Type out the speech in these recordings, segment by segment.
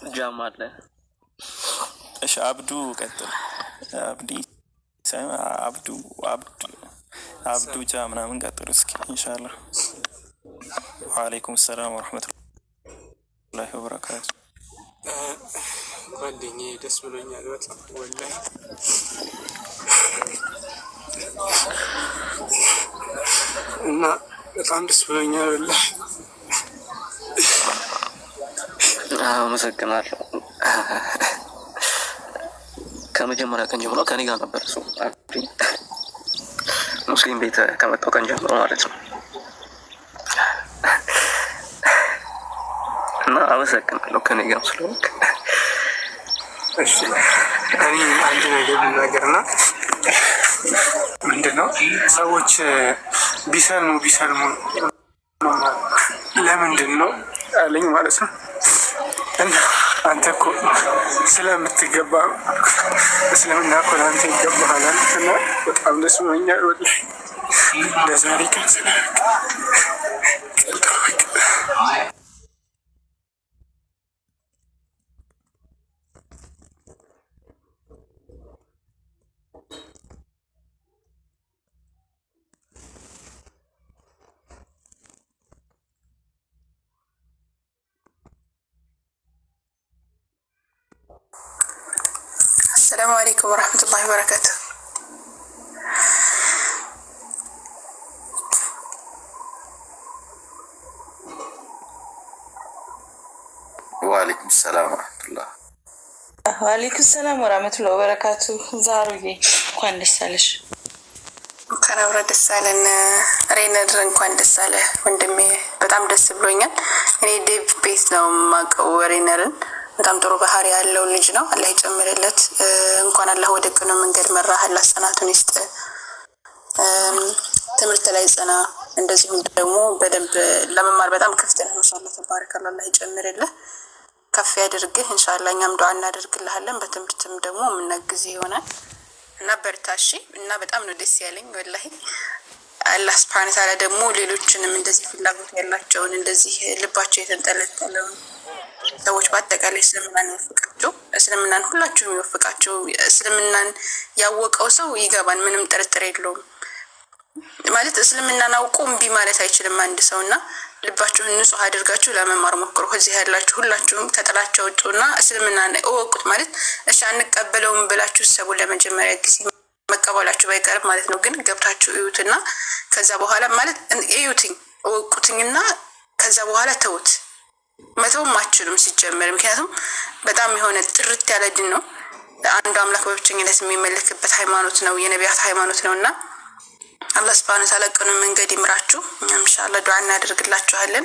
ጃም አለ። እሺ አብዱ ቀጥል። አብዲ ሳይሆን አብዱ ጃ ምናምን ቀጥሉ እስኪ ኢንሻአላህ። ወአለይኩም ሰላም ወረህመቱላሂ ወበረካቱ። ጓደኛዬ ደስ ብሎኛል በጣም ወላሂ። እና በጣም ደስ ብሎኛል ወላሂ። አመሰግናለሁ። ከመጀመሪያ ቀን ጀምሮ ከኔ ጋር ነበር እሱ ሙስሊም ቤት ከመጣው ቀን ጀምሮ ማለት ነው። እና አመሰግናለሁ ከኔ ጋር ስለሆንክ። እሺ እኔ አንድ ነገር ልናገርና ምንድነው ሰዎች ቢሰልሙ ለምንድን ነው አለኝ ማለት ነው። እና አንተ እኮ ስለምትገባ እስልምና እኮ ለአንተ ይገባሃል እና በጣም ደስ ብሎኛል ወላሂ። ለዛሬ ቀን السلام عليكم ورحمة الله وبركاته. وعليكم السلام ورحمة الله. وعليكم السلام ورحمة الله وبركاته. زاروي እንኳን ደስ አለሽ። እንኳን አብሮ ደስ አለን። ሬነር እንኳን ደስ አለ ወንድሜ፣ በጣም ደስ ብሎኛል። እኔ ዴቭ ቤት ነው የማውቀው ሬነርን። በጣም ጥሩ ባህሪ ያለው ልጅ ነው። አላህ ይጨምርለት። እንኳን አላህ ወደ ቀኑ መንገድ መራህ። አላህ ጽናቱን ይስጥ። ትምህርት ላይ ጽና። እንደዚሁም ደግሞ በደንብ ለመማር በጣም ክፍት ነህ። ማሻአላህ ተባረከላህ። አላህ ይጨምርልህ፣ ከፍ ያድርግህ። ኢንሻአላህ እኛም ዱዓ እናደርግልሃለን። በትምህርትም ደግሞ የምናግዝ ይሆናል እና በርታ እሺ። እና በጣም ነው ደስ ያለኝ ወላሂ። አላህ ሱብሓነሁ ወተዓላ ደግሞ ሌሎችንም እንደዚህ ፍላጎት ያላቸውን እንደዚህ ልባቸው የተንጠለጠለውን ሰዎች በአጠቃላይ እስልምናን ይወፍቃቸው። እስልምናን ሁላችሁም ይወፍቃቸው። እስልምናን ያወቀው ሰው ይገባን፣ ምንም ጥርጥር የለውም። ማለት እስልምናን አውቆ እምቢ ማለት አይችልም አንድ ሰውና ልባችሁን ንጹህ አድርጋችሁ ለመማር ሞክሩ። እዚህ ያላችሁ ሁላችሁም ከጥላቻ ወጡና እስልምናን እወቁት። ማለት እሺ አንቀበለውም ብላችሁ ሰው ለመጀመሪያ ጊዜ መቀበላችሁ ባይቀርም ማለት ነው፣ ግን ገብታችሁ እዩትና ከዛ በኋላ ማለት እዩትኝ እወቁትኝና ከዛ በኋላ ተውት። መተውም አትችሉም ሲጀመር፣ ምክንያቱም በጣም የሆነ ጥርት ያለ ድን ነው። አንዱ አምላክ በብቸኝነት የሚመለክበት ሃይማኖት ነው፣ የነቢያት ሃይማኖት ነውና አላህ ሱብሓነሁ ወተዓላ ቀኑን መንገድ ይምራችሁ። እኛም ኢንሻአላህ ዱዓ እናደርግላችኋለን።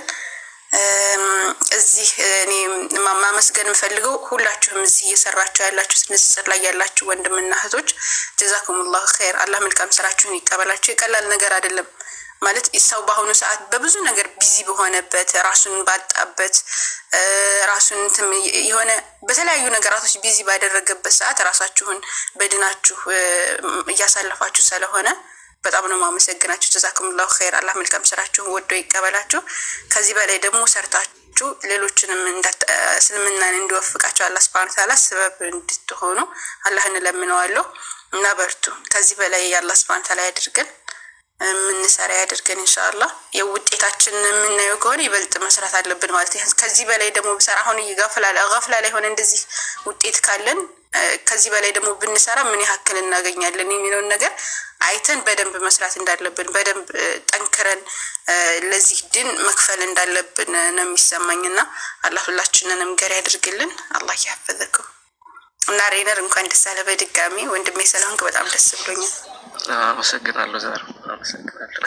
እዚህ እኔ ማመስገን የምፈልገው ሁላችሁም እዚህ እየሰራችሁ ያላችሁ ንጽጽር ላይ ያላችሁ ወንድምና እህቶች ጀዛኩሙላሁ ኸይር። አላህ መልካም ስራችሁን ይቀበላችሁ። የቀላል ነገር አይደለም ማለት ሰው በአሁኑ ሰዓት በብዙ ነገር ቢዚ በሆነበት ራሱን ባጣበት ራሱን የሆነ በተለያዩ ነገራቶች ቢዚ ባደረገበት ሰዓት ራሳችሁን በድናችሁ እያሳለፋችሁ ስለሆነ በጣም ነው ማመሰግናችሁ። ጀዛኩሙላሁ ኸይር። አላህ መልካም ስራችሁን ወዶ ይቀበላችሁ። ከዚህ በላይ ደግሞ ሰርታችሁ ሌሎችንም እስልምናን እንዲወፍቃችሁ አላህ ሱብሓነሁ ወተዓላ ሰበብ እንድትሆኑ አላህ እንለምነዋለሁ እና በርቱ። ከዚህ በላይ አላህ ሱብሓነሁ ወተዓላ ያድርገን፣ የምንሰራ ያድርገን ኢንሻአላህ። የውጤታችን የምናየው ከሆነ ይበልጥ መስራት አለብን ማለት ነው። ከዚህ በላይ ደግሞ ብሰራ አሁን ገፍላ ላይ ሆነ እንደዚህ ውጤት ካለን ከዚህ በላይ ደግሞ ብንሰራ ምን ያክል እናገኛለን የሚለውን ነገር አይተን በደንብ መስራት እንዳለብን በደንብ ጠንክረን ለዚህ ድን መክፈል እንዳለብን ነው የሚሰማኝና አላህ ሁላችንንም ገር ያድርግልን። አላህ ያፈዘከው እና ሬነር እንኳን ደስ አለ በድጋሚ ወንድሜ ስለሆንክ በጣም ደስ ብሎኛል። አመሰግናለሁ ዛሬ አመሰግናለሁ።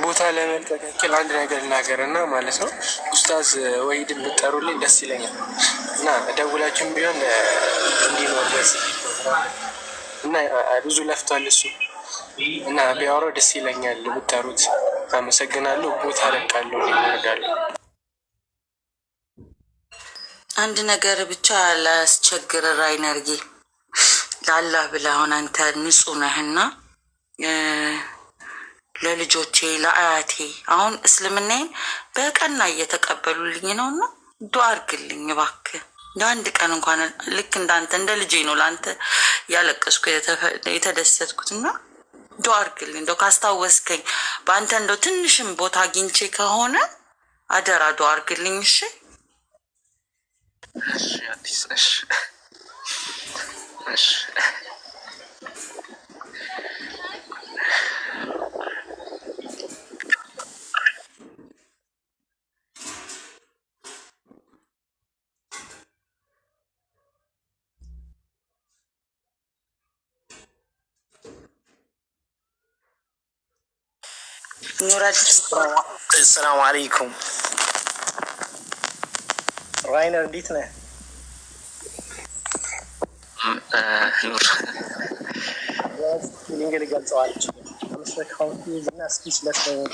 ቦታ ለመልቀቅ ያክል አንድ ነገር ልናገርና ማለት ነው ኡስታዝ ወሂድን ብትጠሩልኝ ደስ ይለኛል እና ደውላችሁም ቢሆን እንዲኖር በዚህ እና ብዙ ለፍቷል እሱ እና ቢያወራው ደስ ይለኛል ብትጠሩት። አመሰግናለሁ። ቦታ ለቃለሁ ይወርዳለሁ። አንድ ነገር ብቻ ላስቸግር ራይነርጌ ለአላህ ብለህ አሁን አንተ ንጹህ ነህና ለልጆቼ ለአያቴ አሁን እስልምናዬን በቀና እየተቀበሉልኝ ነውና ዱአ አድርግልኝ እባክህ። ለአንድ ቀን እንኳን ልክ እንዳንተ እንደ ልጄ ነው ለአንተ ያለቀስኩ የተደሰትኩትና ዱአ አድርግልኝ። እንደው ካስታወስከኝ በአንተ እንደው ትንሽም ቦታ አግኝቼ ከሆነ አደራ ዱአ አድርግልኝ። እሺ እሺ አዲስ እሺ እሺ السلام عليكم راينر እንዴት ነህ? ኑር ፊሊንግ ሊገልጸዋለች አምስት ካውንቲዝ እና ስፒችለስ ነው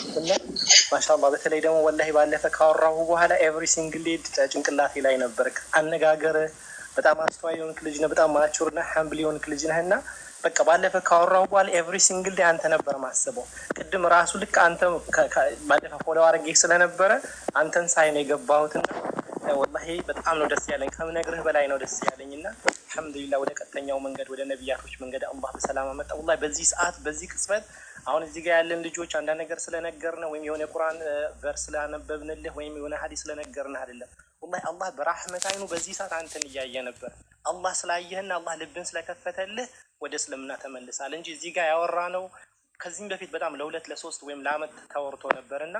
ማሻአላህ። በተለይ ደግሞ ወላሂ ባለፈ ካወራሁ በኋላ ኤቭሪ ሲንግል ዴድ ጭንቅላቴ ላይ ነበር። አነጋገር በጣም አስተዋይ የሆንክ ልጅ ነህ፣ በጣም ማቹር ነህ፣ ሀምብል የሆንክ ልጅ ነህ እና በቃ ባለፈ ካወራሁ በኋላ ኤቭሪ ሲንግል ዴይ አንተ ነበር ማስበው። ቅድም ራሱ ልክ አንተ ባለፈ ፎሎ አድርጌ ስለነበረ አንተን ሳይ ነው የገባሁትና ወላሂ በጣም ነው ደስ ያለኝ፣ ከምነግርህ በላይ ነው ደስ ያለኝና አልሐምዱሊላህ ወደ ቀጥተኛው መንገድ ወደ ነቢያቶች መንገድ አላህ በሰላም አመጣ። ወላሂ በዚህ ሰዓት በዚህ ቅጽበት አሁን እዚህ ጋር ያለን ልጆች አንዳንድ ነገር ስለነገርነው ወይም የሆነ ቁርአን ቨርስ ስላነበብንልህ ወይም የሆነ ሐዲስ ስለነገርንህ አይደለም። ወላሂ አላህ በራህመት አይኑ በዚህ ሰዓት አንተን እያየ ነበር። አላህ ስላየህና አላህ ልብን ስለከፈተልህ ወደ እስልምና ተመልሳል እንጂ እዚህ ጋር ያወራነው ከዚህም በፊት በጣም ለሁለት ለሶስት ወይም ለአመት ተወርቶ ነበርና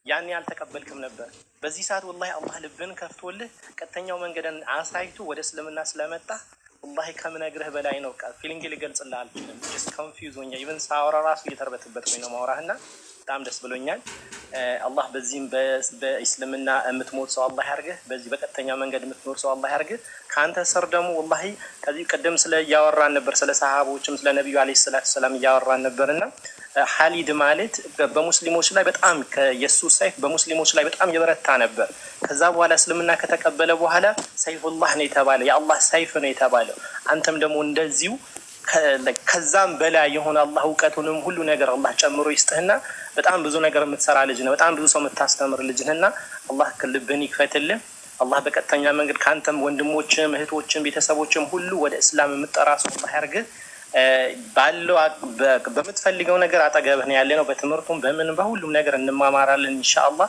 ያን ያልተቀበልክም ነበር። በዚህ ሰዓት ወላሂ አላህ ልብን ከፍቶልህ ቀጥተኛው መንገድን አሳይቶ ወደ እስልምና ስለመጣ ወላሂ ከምነግርህ በላይ ነው። ፊሊንግ ልገልጽልህ አልችልም። ጀስት ኮንፊውዝ ሆኛ ኢቭን ሳወራ ራሱ እየተርበትበት ነው ማውራህና በጣም ደስ ብሎኛል። አላህ በዚህም በእስልምና የምትሞት ሰው አላህ ያርግህ። በዚህ በቀጥተኛ መንገድ የምትኖር ሰው አላህ ያርግህ። ከአንተ ስር ደግሞ ወላሂ ከዚህ ቀደም ስለ እያወራን ነበር፣ ስለ ሰሃቦችም ስለ ነቢዩ አለይሂ ሰላቱ ሰላም እያወራን ነበርና ሐሊድ ማለት በሙስሊሞች ላይ በጣም የሱ ሰይፍ በሙስሊሞች ላይ በጣም የበረታ ነበር። ከዛ በኋላ እስልምና ከተቀበለ በኋላ ሰይፉላህ ነው የተባለ፣ የአላህ ሰይፍ ነው የተባለው። አንተም ደግሞ እንደዚሁ ከዛም በላይ የሆነ አላህ እውቀቱንም ሁሉ ነገር አላህ ጨምሮ ይስጥህና በጣም ብዙ ነገር የምትሰራ ልጅ ነህ። በጣም ብዙ ሰው የምታስተምር ልጅ ነህና አላህ ልብህን ይክፈትልህ። አላህ በቀጥተኛ መንገድ ካንተም ወንድሞችም እህቶችም ቤተሰቦችም ሁሉ ወደ እስላም የምትጠራ ሰው አላህ ያርግህ። ባለው በምትፈልገው ነገር አጠገብህ ነው ያለነው። በትምህርቱም በምን በሁሉም ነገር እንማማራለን ኢንሻአላህ።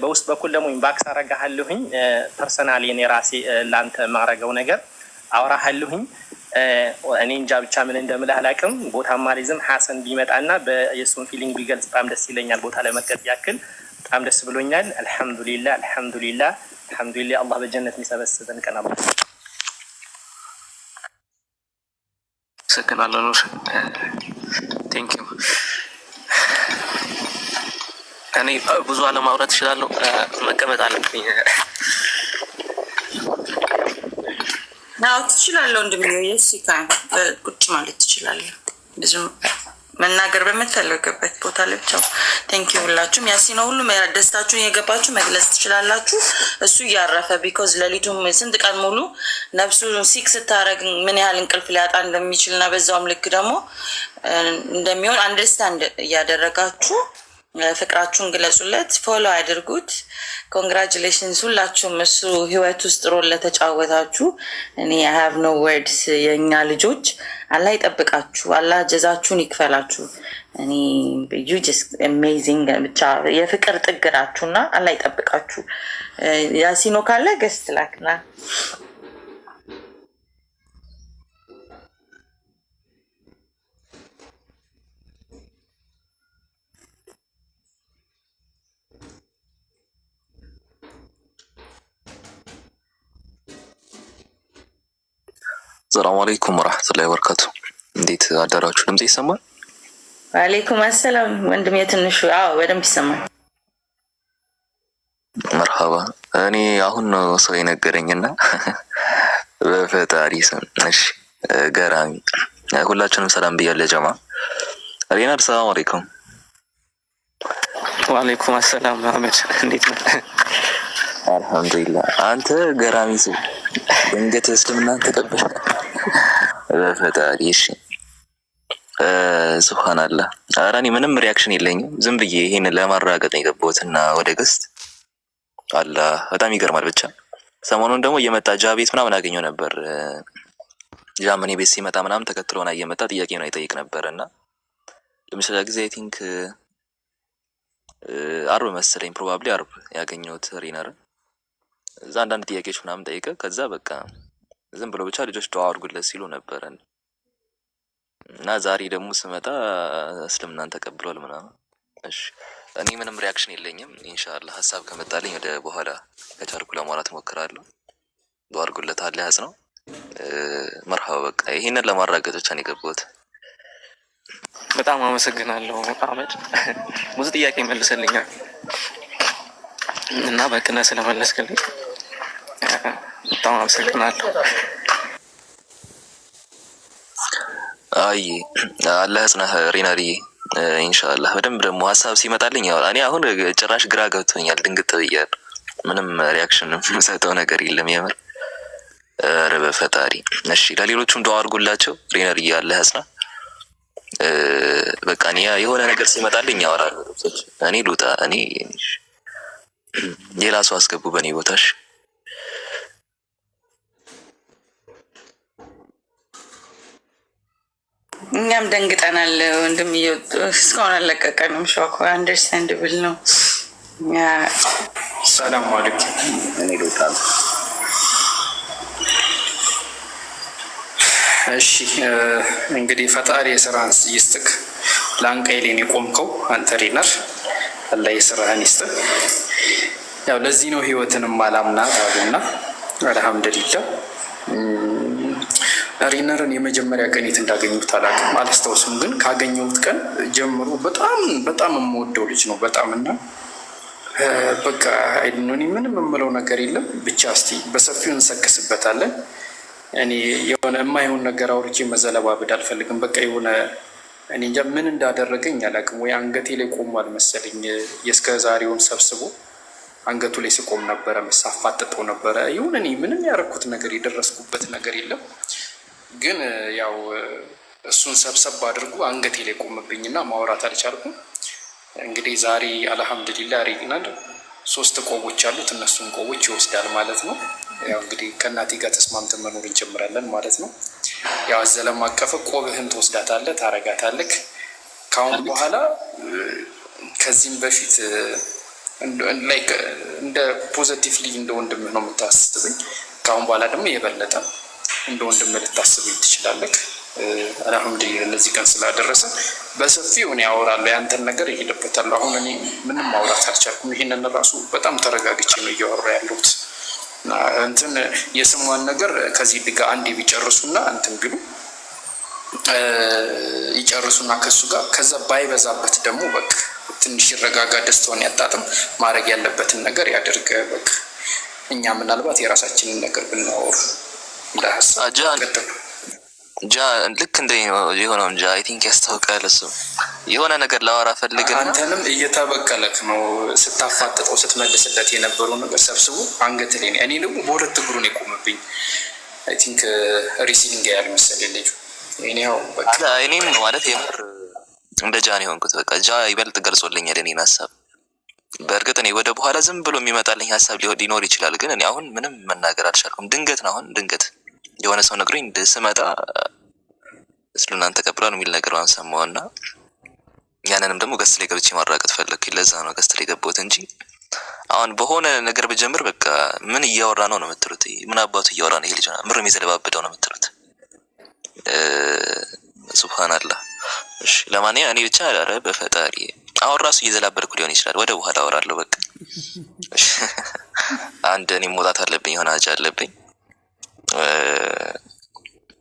በውስጥ በኩል ደግሞ ኢንባክስ አረጋለሁኝ። ፐርሰናሊ እኔ ራሴ ላንተ ማረገው ነገር አወራሃለሁኝ። እኔ እንጃ ብቻ ምን እንደምልህ አላውቅም። ቦታማ ሊዝም ሐሰን ቢመጣና በየሱን ፊሊንግ ቢገልጽ በጣም ደስ ይለኛል። ቦታ ለመቀጥ ያክል በጣም ደስ ብሎኛል። አልহামዱሊላህ አልহামዱሊላህ አልহামዱሊላህ። አላህ በጀነት የሚሰበስበን ቀን አላህ ሰከናለሁ ነው። ቴንክ ዩ። እኔ ብዙ አለማውራት እችላለሁ፣ መቀመጥ አለብኝ። ናው ትችላለህ ወንድሜ። የሲካን ቁጭ ማለት ትችላለህ። ብዙ መናገር በምትፈልግበት ቦታ ላይ ብቻ። ቴንክ ዩ ሁላችሁም። ያሲኖ ሁሉም ደስታችሁን የገባችሁ መግለጽ ትችላላችሁ። እሱ እያረፈ ቢኮዝ ሌሊቱም ስንት ቀን ሙሉ ነፍሱ ሲክ ስታረግ ምን ያህል እንቅልፍ ሊያጣ እንደሚችልና በዛውም ልክ ደግሞ እንደሚሆን አንደርስታንድ እያደረጋችሁ ፍቅራችሁን ግለጹለት፣ ፎሎ አድርጉት። ኮንግራቹሌሽንስ ሁላችሁም እሱ ህይወት ውስጥ ሮል ለተጫወታችሁ። እኔ አይ ሃቭ ኖ ወርድስ። የእኛ ልጆች አላህ ይጠብቃችሁ፣ አላህ ጀዛችሁን ይክፈላችሁ። እኔ ዩ ጀስት አሜዚንግ ብቻ የፍቅር ጥግራችሁና አላህ ይጠብቃችሁ። ያሲኖ ካለ ገስት ላክና ሰላም አለይኩም ወራህመቱላሂ ወበረካቱ። እንዴት አደራችሁ? ድምጽ ይሰማል? ወአለይኩም አሰላም ወንድም የትንሹ። አዎ በደንብ ይሰማል። መርሐባ። እኔ አሁን ነው ሰው የነገረኝና በፈጣሪ ስም እሺ፣ ገራሚ ሁላችንም ሰላም ብያለሁ ጀማ። ሪናድ ሰላም አለይኩም። ወአለይኩም አሰላም መሐመድ፣ እንዴት ነህ? አልহামዱሊላህ። አንተ ገራሚ ሰው ድንገት እስልምናን ተቀበልክ በፈጣሪ። እሺ ሱብሃንአላህ። ኧረ እኔ ምንም ሪያክሽን የለኝም። ዝም ብዬ ይሄንን ለማረጋገጥ ነው የገባሁትና ወደ ገስት አላህ በጣም ይገርማል። ብቻ ሰሞኑን ደግሞ እየመጣ ጃ ቤት ምናምን አገኘው ነበር። ጃ ምን ቤት ሲመጣ ምናምን ተከትሎና እየመጣ ጥያቄ ነው ይጠይቅ ነበር እና ለምሳሌ ጊዜ አይ ቲንክ አርብ መሰለኝ ፕሮባብሊ አርብ ያገኘሁት ሪነር እዛ አንዳንድ ጥያቄዎች ምናምን ጠይቀ ከዛ በቃ ዝም ብሎ ብቻ ልጆች ዱዓ አድርጉለት ሲሉ ነበር እና ዛሬ ደግሞ ስመጣ እስልምናን ተቀብሏል ምናምን። እሺ እኔ ምንም ሪያክሽን የለኝም። ኢንሻአላህ ሐሳብ ከመጣልኝ ወደ በኋላ ከቻልኩ ለማውራት ሞክራለሁ። ዱዓ አድርጉለት አለ ያጽ ነው። መርሐባ በቃ ይሄንን ለማረጋገጥ ብቻ ነው የገባሁት። በጣም አመሰግናለሁ አህመድ። ብዙ ጥያቄ መልሰልኛል እና በቅነ ስለመለስክልኝ በጣም አመሰግናለሁ። አይ አላህ ያጽናህ ሪነሪ። ኢንሻአላህ በደንብ ደግሞ ሐሳብ ሲመጣልኝ ያው እኔ አሁን ጭራሽ ግራ ገብቶኛል፣ ድንግጥ ብያለሁ። ምንም ሪያክሽን የምሰጠው ነገር የለም የምር። ኧረ በፈጣሪ እሺ፣ ለሌሎቹም ዱዓ አድርጉላቸው ሪነሪ አላህ ያጽናህ። በቃ እኔ የሆነ ነገር ሲመጣልኝ ያወራሉ። እኔ ሉጣ እኔ ሌላ ሰው አስገቡ በእኔ ቦታሽ። እኛም ደንግጠናል ወንድም እየወጡ እስካሁን አለቀቀንም። ሾክ አንደርስታንድብል ነው። ሰላም አለይኩም። እኔ ሉጣ እሺ እንግዲህ ፈጣሪ የስራህን ይስጥክ። ለአንቀይሌን የቆምከው አንተ ሪነር አላህ የስራህን ይስጥክ። ያው ለዚህ ነው ህይወትንም አላምናት አሉና አልሐምዱሊላህ። ሪነርን የመጀመሪያ ቀን የት እንዳገኙት አላውቅም፣ አላስታውስም። ግን ካገኘሁት ቀን ጀምሮ በጣም የምወደው ልጅ ነው በጣም እና በቃ አይደኖኒ ምንም የምለው ነገር የለም። ብቻ እስቲ በሰፊው እንሰክስበታለን። እኔ የሆነ የማይሆን ነገር አውርቼ መዘለባበድ አልፈልግም። በቃ የሆነ እኔ እንጃ ምን እንዳደረገኝ አላውቅም። ወይ አንገቴ ላይ ቆሟል መሰለኝ። የእስከ ዛሬውን ሰብስቦ አንገቱ ላይ ስቆም ነበረ፣ መሳፋጥጠው ነበረ። ይሁን እኔ ምንም ያደረኩት ነገር የደረስኩበት ነገር የለም። ግን ያው እሱን ሰብሰብ አድርጎ አንገቴ ላይ ቆምብኝና ማውራት አልቻልኩም። እንግዲህ ዛሬ አልሐምዱሊላህ ሪግናል 3 ቆቦች አሉት። እነሱን ቆቦች ይወስዳል ማለት ነው። ያው እንግዲህ ከእናቴ ጋር ተስማምተን መኖር እንጀምራለን ማለት ነው። ያው አዘለም አቀፈ ቆብህን ትወስዳታለህ፣ ታረጋታለህ። ካሁን በኋላ ከዚህም በፊት እንደ ፖዘቲቭሊ እንደ ወንድምህ ነው የምታስበኝ። ካሁን በኋላ ደግሞ የበለጠ እንደ ወንድምህ ልታስበኝ ትችላለህ። አልሐምዱሊላህ ለዚህ ቀን ስላደረሰ በሰፊው እኔ አወራለሁ። ያንተን ነገር ይሄድበታለሁ። አሁን እኔ ምንም ማውራት አልቻልኩም። ይሄንን ራሱ በጣም ተረጋግቼ ነው እያወራ ያለሁት። እንትን የስሟን ነገር ከዚህ ድጋ አንዴ ቢጨርሱና እንትን ቢሉ ይጨርሱና ከሱ ጋር ከዛ ባይበዛበት ደግሞ በቃ ትንሽ ይረጋጋ፣ ደስታውን ያጣጥም፣ ማድረግ ያለበትን ነገር ያደርገ። በቃ እኛ ምናልባት የራሳችንን ነገር ብናወሩ ጃ ልክ እንደ የሆነው እንጂ አይ ቲንክ ያስታውቃል። እሱ የሆነ ነገር ላወራ ፈልግና አንተንም እየተበቀለክ ነው ስታፋጥጠው ስትመልስለት የነበረው ነገር ሰብስቦ አንገት ላይ እኔ ደግሞ በሁለት እግሩ ነው የቆመብኝ። አይ ቲንክ ሪሲቪንግ ያህል መሰለኝ ልጁ። እኔም ማለት የምር እንደ ጃ ነው የሆንኩት። በቃ ጃ ይበልጥ ገልጾልኛል የእኔን ሀሳብ። በእርግጥ እኔ ወደ በኋላ ዝም ብሎ የሚመጣልኝ ሀሳብ ሊኖር ይችላል፣ ግን እኔ አሁን ምንም መናገር አልቻልኩም። ድንገት ነው አሁን ድንገት የሆነ ሰው ነግሮኝ ስመጣ እስልምናን ተቀብሏል የሚል ነገር ሰማሁና ያንንም ደግሞ ገስት ላይ ገብቼ ማራቀት ፈለግኩኝ። ለዛ ነው ገስት ላይ ገባሁት እንጂ አሁን በሆነ ነገር ብጀምር በቃ ምን እያወራ ነው የምትሉት? ምን አባቱ እያወራ ነው ይሄ ልጅ? ምንም የዘለባበደው ነው የምትሉት? ሱብሃንአላህ። እሺ ለማንኛውም እኔ ብቻ አረ በፈጣሪ አሁን ራሱ እየዘላበድኩ ሊሆን ይችላል። ወደ በኋላ አወራለሁ በቃ። አንድ እኔ መውጣት አለብኝ፣ የሆነ አጃ አለብኝ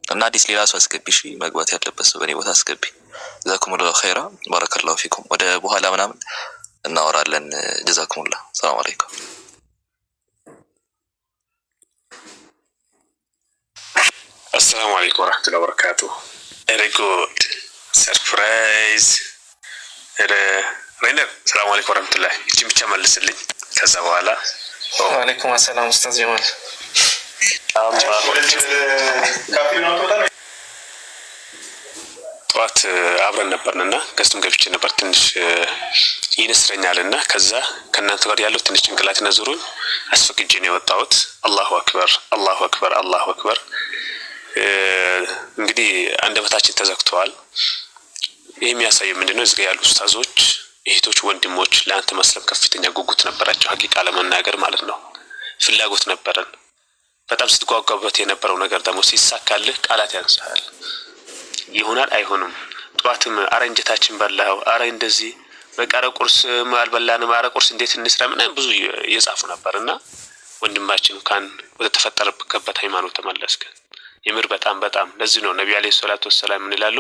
እና አዲስ ሌላ ሰው አስገቢ። እሺ መግባት ያለበት ሰው በእኔ ቦታ አስገቢ። ጀዛኩሙላሁ ኸይራ ባረከላሁ ፊኩም። ወደ በኋላ ምናምን እናወራለን። ጀዛኩሙላህ። ሰላም አለይኩም። አሰላሙ አለይኩም ወራህመቱላሂ ወበረካቱ። ቬሪ ጉድ ሰርፕራይዝ። ሬነር ሰላም አለይኩም ወራህመቱላሂ። እቺን ብቻ መልስልኝ ከዛ በኋላ ወአለይኩም ሰላም ኡስታዝ ጀማል። ጠዋት አብረን ነበርንና ገዝቱም ገብቼ ነበር ትንሽ ይነስረኛልና ከዛ ከእናንተ ጋር ያለው ትንሽ ጭንቅላት ነዝሩን አስፈቅጄ ነው የወጣሁት። አላሁ አክበር አላሁ አክበር አላሁ አክበር። እንግዲህ አንደበታችን ተዘግተዋል። ይህ የሚያሳየው ምንድነው? እዚህ ጋር ያሉ ኡስታዞች፣ እህቶች፣ ወንድሞች ለአንተ መስለም ከፍተኛ ጉጉት ነበራቸው። ሀቂቃ ለመናገር ማለት ነው ፍላጎት ነበረን። በጣም ስትጓጓበት የነበረው ነገር ደግሞ ሲሳካልህ ቃላት ያንሳል። ይሆናል አይሆንም። ጠዋትም አረ እንጀታችን በላው፣ አረ እንደዚህ በቃ አረ ቁርስ አልበላንም፣ አረ ቁርስ እንዴት እንስራ ምናምን ብዙ እየጻፉ ነበርና ወንድማችን ካን ወደ ተፈጠረበት ሃይማኖት ተመለስከ። የምር በጣም በጣም ለዚህ ነው ነብዩ አለይሂ ሰላቱ ወሰላም ምን ይላሉ?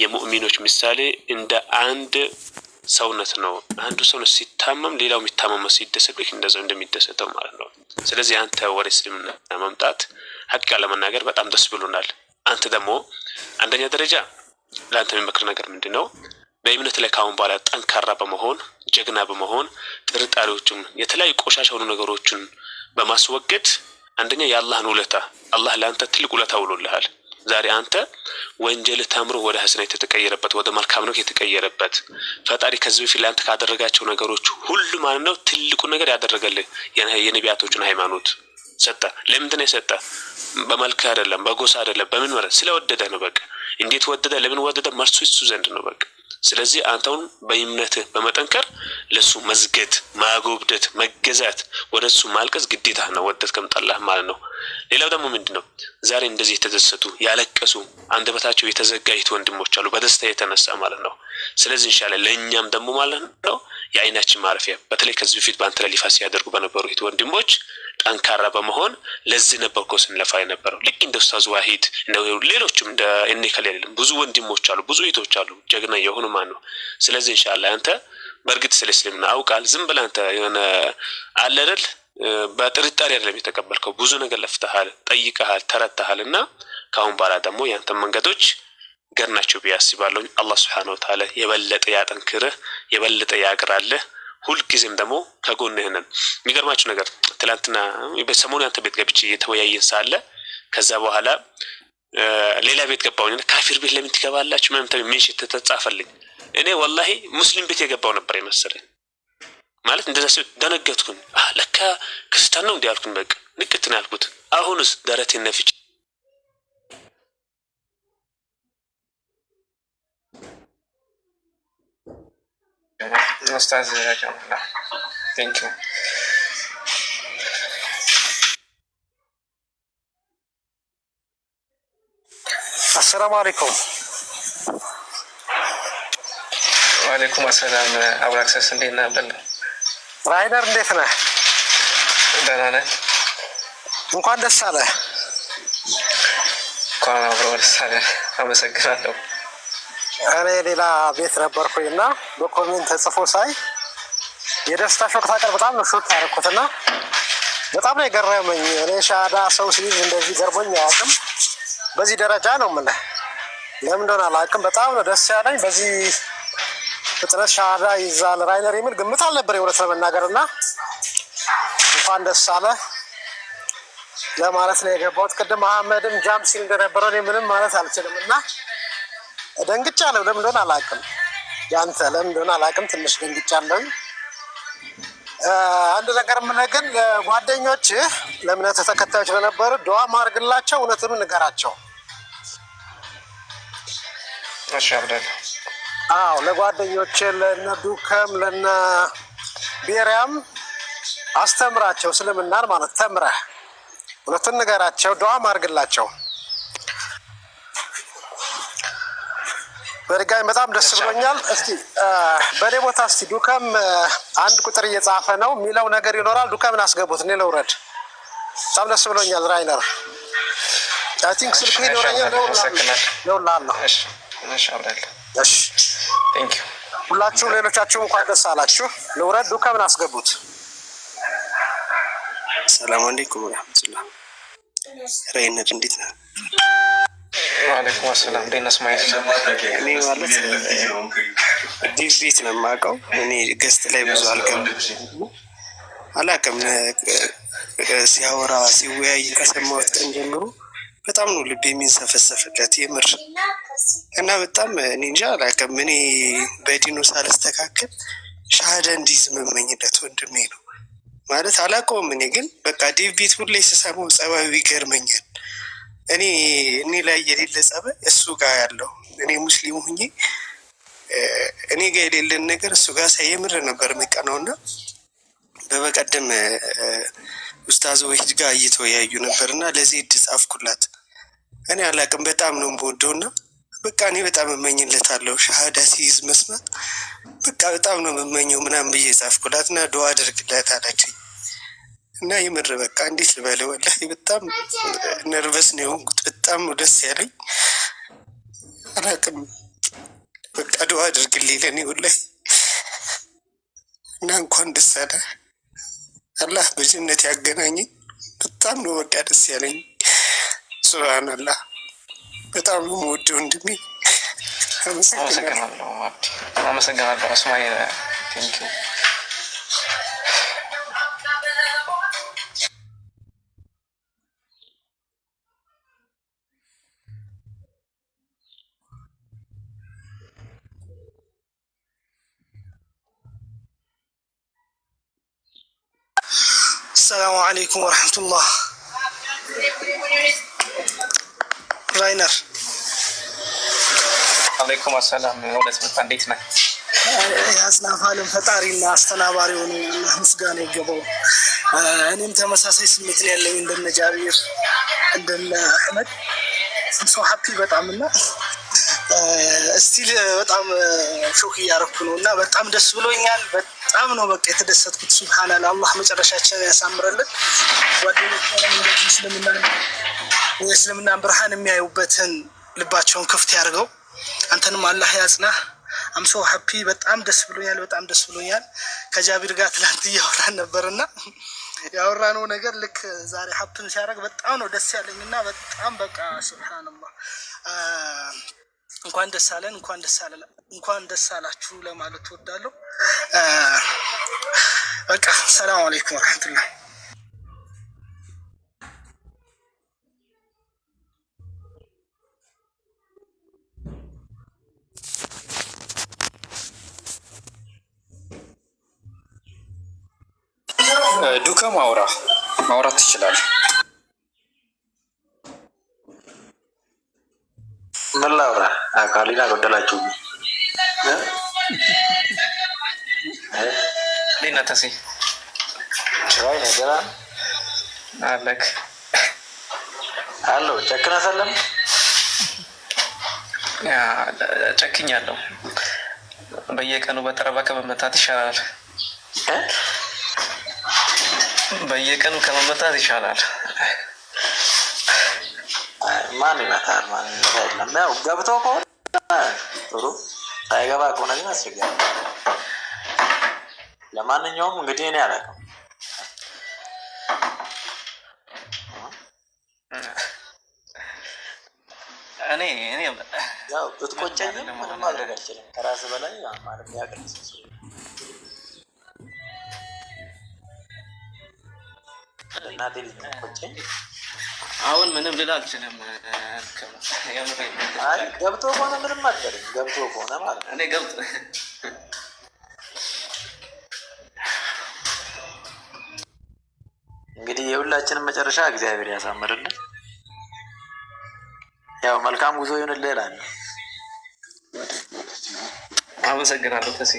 የሙእሚኖች ምሳሌ እንደ አንድ ሰውነት ነው። አንዱ ሰው ሲታመም ሌላው የሚታመመው ሲደሰት ልክ እንደዛው እንደሚደሰተው ማለት ነው። ስለዚህ አንተ ወደ እስልምና መምጣት ሀቅ ለመናገር በጣም ደስ ብሎናል። አንተ ደግሞ አንደኛ ደረጃ ለአንተ የሚመክር ነገር ምንድነው? በእምነት ላይ ካሁን በኋላ ጠንካራ በመሆን ጀግና በመሆን ጥርጣሬዎችን የተለያዩ ቆሻሻ የሆኑ ነገሮችን በማስወገድ አንደኛ የአላህን ውለታ አላህ ለአንተ ትልቅ ውለታ ውሎልሃል። ዛሬ አንተ ወንጀል ተምሮ ወደ ሐሰናት የተቀየረበት ወደ መልካም ነገር የተቀየረበት ፈጣሪ ከዚህ በፊት ለአንተ ካደረጋቸው ነገሮች ሁሉ ማለት ነው ትልቁ ነገር ያደረገልህ የነቢያቶችን ሃይማኖት ሰጠ። ለምንድን ነው የሰጠ? በመልክ አይደለም፣ በጎሳ አይደለም፣ በምን ማለት ስለወደደ ነው። በቃ እንዴት ወደደ? ለምን ወደደ? መልሱ እሱ ዘንድ ነው። በቃ ስለዚህ አንተውን በእምነትህ በመጠንከር ለሱ መስገድ፣ ማጎብደት፣ መገዛት፣ ወደሱ ማልቀስ ግዴታ ነው፣ ወደድክም ጠላህ ማለት ነው። ሌላው ደግሞ ምንድነው? ዛሬ እንደዚህ የተደሰቱ ያለቀሱ አንደበታቸው የተዘጋ ወንድሞች አሉ በደስታ የተነሳ ማለት ነው። ስለዚህ ኢንሻአላህ ለኛም ደግሞ ማለት ነው የአይናችን ማረፊያ በተለይ ከዚህ በፊት በአንተ ላይ ሊፋ ሲያደርጉ በነበሩ ወንድሞች ጠንካራ በመሆን ለዚህ ነበር እኮ ስንለፋ የነበረው። ልክ እንደ ኡስታዝ ዋሂድ ነው ሌሎችም እንደ እኔ ከሌለም ብዙ ወንድሞች አሉ፣ ብዙ እህቶች አሉ ጀግና የሆኑ ማለት ነው። ስለዚህ ኢንሻአላህ አንተ በእርግጥ ስለ እስልምና አውቃል። ዝም ብለህ አንተ የሆነ አለ አይደል በጥርጣሬ አይደለም የተቀበልከው። ብዙ ነገር ለፍተሃል፣ ጠይቀሃል፣ ተረድተሃልና ካሁን በኋላ ደግሞ ያንተ መንገዶች ገር ናቸው ብዬ አስባለሁ። አላህ Subhanahu Wa Ta'ala የበለጠ ያጠንክርህ፣ የበለጠ ያግራልህ። ሁልጊዜም ደግሞ ከጎንህ ነን። የሚገርማችሁ ነገር ትላንትና በሰሞኑ አንተ ቤት ገብቼ እየተወያየን ሳለ ከዛ በኋላ ሌላ ቤት ገባሁኝ። ካፊር ቤት ለምን ትገባላችሁ? ምንም ሜንሽን ተጻፈልኝ። እኔ ወላሂ ሙስሊም ቤት የገባው ነበር የመሰለኝ። ማለት እንደዛ ደነገጥኩኝ። ለካ ክርስቲያን ነው እንዴ አልኩኝ። በቃ ንቅት ነው ያልኩት። አሁንስ ደረቴን ነፍቼ ኡስታዝ ጀማላ ቴንክ ዩ። አሰላሙ አለይኩም። ወአለይኩም አሰላም። አብራክሰስ እንዴት ነህ? በል ራይነር እንዴት ነህ? ደህና ነህ? እንኳን ደስ አለህ። እንኳን አብሮ ደስ አለህ። አመሰግናለሁ። እኔ ሌላ ቤት ነበርኩኝና በኮሜንት ተጽፎ ሳይ የደስታ ሾክ ታቀር በጣም ነው ሾክ ያደረኩትና በጣም ነው የገረመኝ። እኔ ሻሃዳ ሰው ሲይዝ እንደዚህ ገርሞኝ አያውቅም። በዚህ ደረጃ ነው የምልህ። ለምን እንደሆነ አላውቅም። በጣም ነው ደስ ያለኝ። በዚህ ፍጥነት ሻሃዳ ይዛል ራይነር የሚል ግምት አልነበር የእውነት ለመናገርና እንኳን ደስ አለ ለማለት ነው የገባሁት። ቅድም አህመድም ጃም ሲል እንደነበረው እኔ ምንም ማለት አልችልም እና ደንግጫለሁ። ለምን እንደሆነ አላውቅም። ያንተ ለምን እንደሆነ አላውቅም። ትንሽ ደንግጫለሁ። አንድ ነገር ምነግን ለጓደኞች ለእምነት ተከታዮች ለነበሩ ዱዓ ማድረግላቸው፣ እውነቱን ንገራቸው። እሺ አብደል። አዎ ለጓደኞች ለነ ዱከም ለነ ቢሪያም አስተምራቸው። እስልምናን ማለት ተምረህ እውነቱን ንገራቸው፣ ዱዓ ማድረግላቸው። በድጋሚ በጣም ደስ ብሎኛል። እስቲ በኔ ቦታ እስቲ ዱከም አንድ ቁጥር እየጻፈ ነው የሚለው ነገር ይኖራል። ዱከምን አስገቡት፣ እኔ ልውረድ። በጣም ደስ ብሎኛል ራይነር። አይ ቲንክ ስልኩ ይኖረኛል ነው ነው። እሺ አብራል። እሺ ቴንክ ዩ ሁላችሁ። ሌሎቻችሁ እንኳን ደስ አላችሁ። ልውረድ። ዱከምን አስገቡት። ሰላም አለይኩም ወራህመቱላህ። ራይነር እንዴት ነህ? ወአለይኩም አሰላም። እንዴት ነህ? ስማይል እኔ ማለት ዲቪ ቤት ነው የማውቀው። እኔ ገስት ላይ ብዙ አላውቅም። ሲያወራ ሲወያይ ከሰማሁት ቀን ጀምሮ በጣም ነው ልብ የሚንሰፈሰፍለት የምር እና በጣም እኔ እንጃ አላውቅም። እኔ በዲኑ ሳልስተካከል ሻሃዳ እንዲይዝ መመኝለት ወንድሜ ነው ማለት አላውቀውም። እኔ ግን በቃ ዴቭ ቤት ሁሌ ስሰማው ጸባዩ ይገርመኛል። እኔ ላይ የሌለ ጸባይ እሱ ጋር ያለው እኔ ሙስሊም ሁኜ እኔ ጋር የሌለን ነገር እሱ ጋር ሳይምር ነበር የሚቀናው እና በበቀደም ኡስታዝ ወሂድ ጋር እየተወያዩ ነበር እና ለዜድ ጻፍኩላት። እኔ አላቅም በጣም ነው የምወደው እና በቃ እኔ በጣም እመኝለታለሁ ሻሃዳ ሲይዝ መስማት በቃ በጣም ነው የምመኘው ምናምን ብዬ ጻፍኩላት እና ዱዓ አድርግለት አለችኝ። እና የምር በቃ እንዴት ልበለው ወላሂ በጣም ነርቨስ ነው የሆንኩት። በጣም ነው ደስ ያለኝ አላቅም በቃ ዱዓ አድርግልኝ ለእኔ ወላሂ እና እንኳን ደስ አለ አላህ በጀነት ያገናኘኝ። በጣም ነው በቃ ደስ ያለኝ። ሱብሃንአላህ በጣም ነው የምወደው ወንድሜ። አመሰግናለሁ አስማይ ቴንኪው። السلام عليكم ورحمة الله. راينر አለይኩም አሰላም። ሁለት መጣ እንዴት ነህ? የአጽናፍ ዓለም ፈጣሪና አስተናባሪ ሆኖ ምስጋና ይገባው። እኔም ተመሳሳይ ስሜት ነው ያለኝ እንደነ ጃቢር እንደነ አህመድ ሰው ሀፒ በጣም እና እስቲል በጣም ሾክ እያረኩ ነው እና በጣም ደስ ብሎኛል። በጣም ነው በቃ የተደሰትኩት። ሱብሃንአላህ አላህ መጨረሻችንን ያሳምረልን። ጓደኞቼንም እንደዚህ የእስልምናን ብርሃን የሚያዩበትን ልባቸውን ክፍት ያድርገው። አንተንም አላህ ያጽናህ። አምሶ ሀፒ በጣም ደስ ብሎኛል። በጣም ደስ ብሎኛል። ከጃቢር ጋር ትላንት እያወራን ነበርና ያወራነው ነገር ልክ ዛሬ ሀፕን ሲያደርግ በጣም ነው ደስ ያለኝና በጣም በቃ ሱብሃንአላህ እንኳን ደስ አለን፣ እንኳን ደስ አላችሁ ለማለት እወዳለሁ። በቃ ሰላም አለይኩም ወራህመቱላህ። ዱከ ማውራት ትችላለህ። ምን ላውራ? አካሊና ጎደላችሁ ሌና ተሲ ራይ ነገራ አለክ አሎ ጨክና ሰለም ያ ጨክኛለሁ። በየቀኑ በጠረባ ከመመታት ይሻላል። በየቀኑ ከመመታት ይሻላል። ማን ይመታል? ማን ይመታል? ያው ገብቶ ከሆነ ጥሩ፣ ሳይገባ ከሆነ ግን አስቸጋሪ። ለማንኛውም እንግዲህ እኔ አላውቅም። እኔ ያው ብትቆጨኝም ምንም ማድረግ አልችልም። ከራስ በላይ ማለት ያቀርስ እናቴ ልጅ ቆጨኝ። አሁን ምንም ልል አልችልም። ገብቶ ከሆነ ምንም አትበልም። ገብቶ ከሆነ ማለት እኔ ገብቶ እንግዲህ የሁላችንም መጨረሻ እግዚአብሔር ያሳምርልን። ያው መልካም ጉዞ ይሁንልህ እላለሁ። አመሰግናለሁ ተሲ።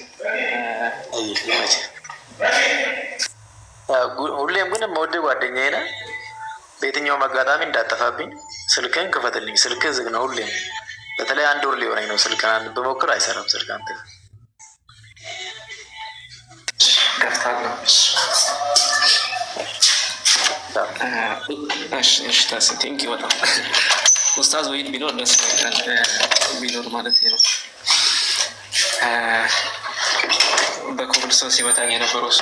ሁሌም ግን የምወድህ ጓደኛዬ ነህ። በየትኛውም አጋጣሚ እንዳጠፋብኝ ስልክህን ክፈትልኝ። ስልክህ ዝግ ነው ሁሌም። በተለይ 1 ወር ሊሆነኝ ነው ስልክህን ብሞክር አይሰራም። ስልክ አንተ ከፍታለሁ። እሺ ታሲ ቴንኪው በጣም ኡስታዝ ወሂድ ቢኖር ደስ ይላል። ቢኖር ማለት ነው በኮብልስቶን ሲመታኝ የነበረው እሱ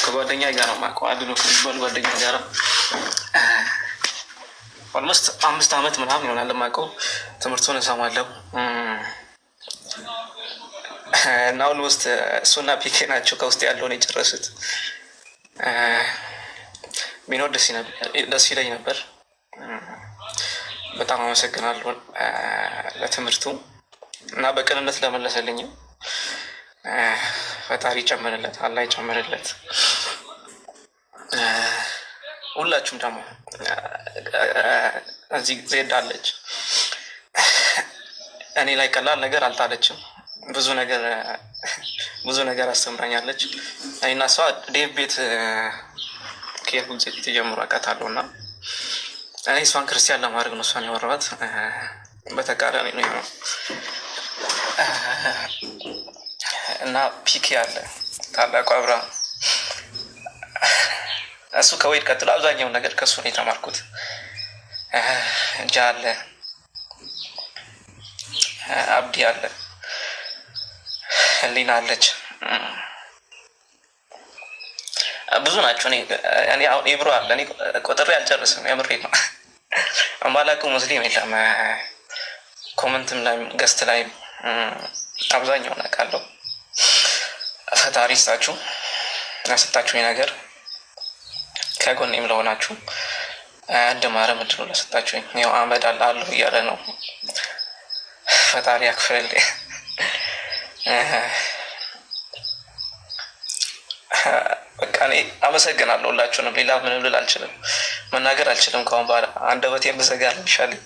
ከጓደኛ ጋር ነው የማውቀው። አድኖ ከሚባል ጓደኛ ጋር ኦልሞስት 5 ዓመት ምናምን ይሆናል የማውቀው። ትምህርቱን እሰማለሁ እና ኦልሞስት እሱና ፒኬ ናቸው ከውስጥ ያለውን የጨረሱት ቢኖር ደስ ይለኝ ነበር። በጣም አመሰግናለሁ ለትምህርቱ እና በቅንነት ለመለሰልኝም ፈጣሪ ይጨምርለት፣ አላህ ይጨምርለት። ሁላችሁም ደግሞ እዚህ ዜድ አለች፣ እኔ ላይ ቀላል ነገር አልጣለችም። ብዙ ነገር አስተምራኛለች። እኔና እሷ ዴቭ ቤት ከሄድኩ ጊዜ ጀምሮ አውቃታለሁ እና እኔ እሷን ክርስቲያን ለማድረግ ነው እሷን ያወራኋት። በተቃራኒ ነው የሆነው እና ፒኬ አለ ታላቁ አብርሃም፣ እሱ ከወይድ ቀጥሎ አብዛኛውን ነገር ከእሱ ነው የተማርኩት። ጃ አለ፣ አብዲ አለ፣ ህሊና አለች፣ ብዙ ናቸው። እኔ አሁን ኢብሮ አለ፣ እኔ ቁጥሬ አልጨርስም። የምሬ ነው። አማላቁ ሙስሊም የለም። ኮመንትም ላይ ገስት ላይ አብዛኛውን አውቃለሁ። ፈጣሪ ይስጣችሁ ያሰጣችሁኝ ነገር ከጎኔም ለሆናችሁ እንድማረ ምድሉ ለሰጣችሁኝ። ያው አመድ አለሁ እያለ ነው። ፈጣሪ ያክፍልልኝ። በቃ እኔ አመሰግናለሁ ሁላችሁንም። ሌላ ምንም ልል አልችልም፣ መናገር አልችልም። ከአሁን በኋላ አንደበቴን ብዘጋ ነው የሚሻለኝ።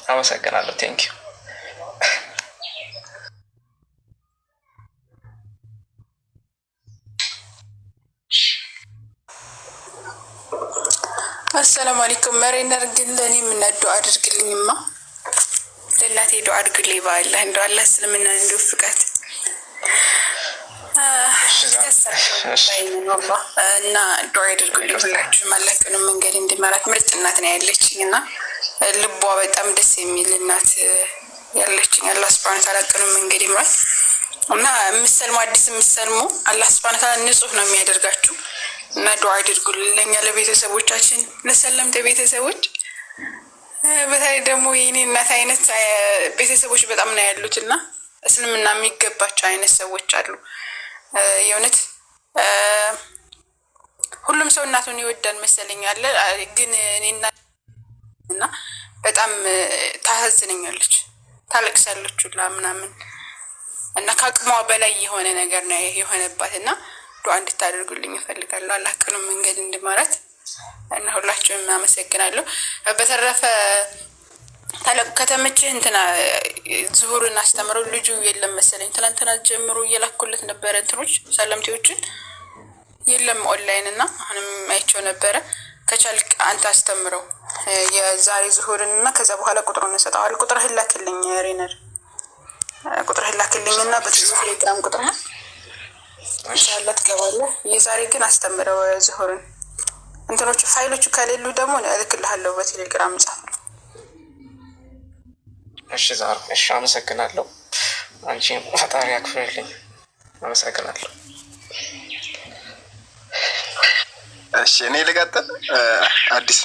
አመሰግናለሁ። ቴንኪው። አሰላሙ አለይኩም። መሬነር ግን ለእኔ የምናዱ አድርግልኝማ፣ ለእናቴ ዱዓ አድርግልኝ። በአላ እንደው አላህ እስልምና እንዲሁ ፍቃት እና ዱዓ ያድርጉልኝ ሁላችሁም። አላህ ቀኑን መንገድ እንዲመራት። ምርጥ እናት ነው ያለችኝ እና ልቧ በጣም ደስ የሚል እናት ያለችኝ። አላህ ሱብሃነሁ ወተዓላ ቀኑን መንገድ ይምራት እና የምትሰልሙ አዲስ የምትሰልሙ አላህ ሱብሃነሁ ወተዓላ ንጹህ ነው የሚያደርጋችሁ እና ዱዓ አድርጉልኝ ለእኛ ለቤተሰቦቻችን፣ ለሰለምተ ቤተሰቦች። በተለይ ደግሞ የኔ እናት አይነት ቤተሰቦች በጣም ነው ያሉት እና እስልምና የሚገባቸው አይነት ሰዎች አሉ። የእውነት ሁሉም ሰው እናቱን ይወዳል መሰለኝ አለ፣ ግን እኔና እና በጣም ታሳዝነኛለች፣ ታለቅሳለች ሁላ ምናምን እና ከአቅሟ በላይ የሆነ ነገር ነው የሆነባት እና ዱዓ እንድታደርጉልኝ እፈልጋለሁ። አላህ ቀኑን መንገድ እንድመራት እና ሁላችሁም አመሰግናለሁ። በተረፈ ከተመቸህ እንትና ዙሁርን አስተምረው። ልጁ የለም መሰለኝ ትናንትና ጀምሮ እየላኩለት ነበረ እንትኖች ሰለምቴዎችን፣ የለም ኦንላይን እና አሁንም አይቼው ነበረ። ከቻልክ አንተ አስተምረው የዛሬ ዙሁርን እና ከዛ በኋላ ቁጥሩን እንሰጠዋል። ቁጥርህን ላክልኝ ሬነር፣ ቁጥርህን ላክልኝ እና በቴሌግራም ቁጥርህን ኢንሻአላህ ትገባለህ። የዛሬ ግን አስተምረው ዙሁርን። እንትኖቹ ፋይሎቹ ከሌሉ ደግሞ እልክልሃለሁ በቴሌግራም ጻፍ። እሺ ዛሬ እሺ፣ አመሰግናለሁ። አንቺን ፈጣሪ ያክፍልልኝ። አመሰግናለሁ። እሺ እኔ ልቀጥል። አዲስ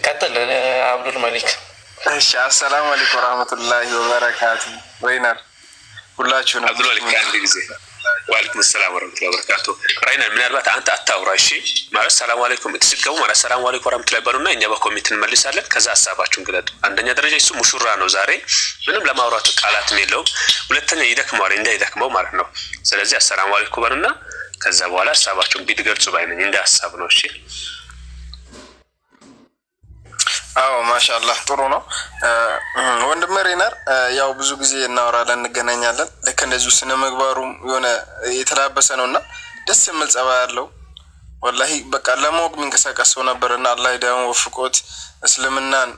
ቀጥል። አብዱል መሊክ። እሺ አሰላሙ አለይኩም ወራህመቱላሂ ወበረካቱ። ወይነር ሁላችሁ ነው አብዱል መሊክ አንድ ጊዜ ወአለይኩም ሰላም ወራህመቱላሂ ወበረካቱ። ራይና ምናልባት አንተ አታውራ እሺ፣ ማለት ሰላም አለይኩም ትስገቡ ማለት ሰላም አለይኩም ወራህመቱላሂ በሉና እኛ በኮሚቴ እንመልሳለን። ከዛ ሀሳባችሁን ግለጡ። አንደኛ ደረጃ እሱ ሙሽራ ነው፣ ዛሬ ምንም ለማውራት ቃላትም የለውም። ሁለተኛ ይደክመዋል እንዳይደክመው ማለት ነው። ስለዚህ አሰላሙ አለይኩም በሉና ከዛ በኋላ ሀሳባችሁን ቢትገልጹ ባይነኝ እንደ ሀሳብ ነው። እሺ አዎ ማሻአላህ ጥሩ ነው። ወንድም ሬነር ያው ብዙ ጊዜ እናወራለን እንገናኛለን። ልክ እንደዚሁ ስነ ምግባሩም የሆነ የተላበሰ ነውና ደስ የሚል ጸባይ ያለው ወላሂ በቃ ለማወቅ የሚንቀሳቀስ ሰው ነበርና አላህ ደግሞ ወፍቆት እስልምናን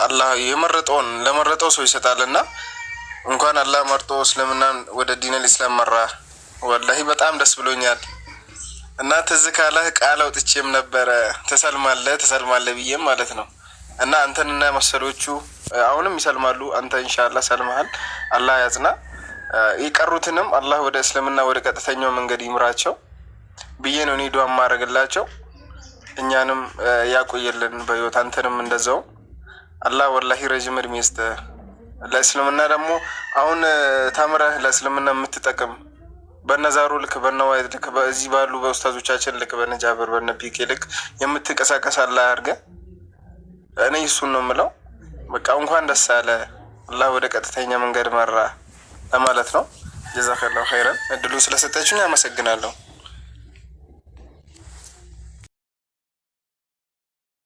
አላህ የመረጠውን ለመረጠው ሰው ይሰጣልና እንኳን አላህ መርጦ እስልምናን ወደ ዲነል ኢስላም መራ። ወላሂ በጣም ደስ ብሎኛል እና ትዝ ካለህ ቃል አውጥቼም ነበረ ተሰልማለህ ብዬም ማለት ነው። እና አንተንና መሰሎቹ አሁንም ይሰልማሉ። አንተ ኢንሻአላህ ሰልመሃል፣ አላህ ያጽና። የቀሩትንም አላህ ወደ እስልምና ወደ ቀጥተኛው መንገድ ይምራቸው ብዬ ነው እኔ ዱዓ ማድረግላቸው። እኛንም ያቆየልን በህይወት፣ አንተንም እንደዛው አላህ ወላሂ ረጅም እድሜ ይስጥህ። ለእስልምና ደግሞ አሁን ተምረህ ለእስልምና የምትጠቅም በነዛሩ ልክ በነዋይድ ልክ በዚህ ባሉ በኡስታዞቻችን ልክ በነጃበር በነፒኬ ልክ የምትንቀሳቀስ አላህ ያድርገህ። እኔ እሱን ነው የምለው። በቃ እንኳን ደስ አለ አላህ ወደ ቀጥተኛ መንገድ መራ ለማለት ነው። ጀዛከላሁ ኸይረን። እድሉን ስለሰጣችሁኝ አመሰግናለሁ።